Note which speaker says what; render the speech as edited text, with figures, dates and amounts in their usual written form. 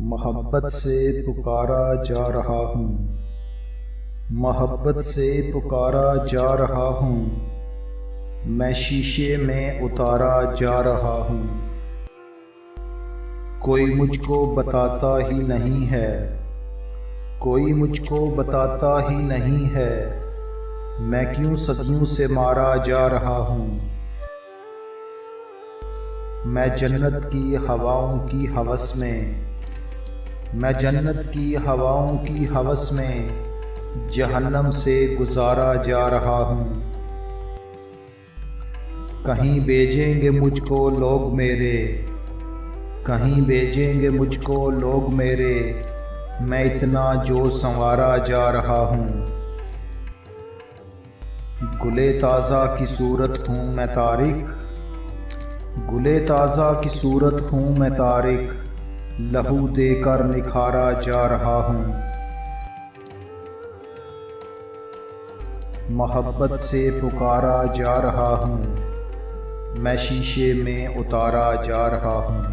Speaker 1: मोहब्बत से पुकारा जा रहा हूँ, मोहब्बत से पुकारा जा रहा हूँ, मैं शीशे में उतारा जा रहा हूँ। कोई मुझको बताता ही नहीं है, कोई मुझको बताता ही नहीं है, मैं क्यों सदियों से मारा जा रहा हूँ। मैं जन्नत की हवाओं की हवस में, मैं जन्नत की हवाओं की हवस में जहन्नम से गुजारा जा रहा हूँ। कहीं भेजेंगे मुझको लोग मेरे, कहीं भेजेंगे मुझको लोग मेरे, मैं इतना जो संवारा जा रहा हूँ। गुले ताज़ा की सूरत हूँ मैं तारिक, गुले ताज़ा की सूरत हूँ मैं तारिक, लहू देकर निखारा जा रहा हूँ। मोहब्बत से पुकारा जा रहा हूँ, मैं शीशे में उतारा जा रहा हूँ।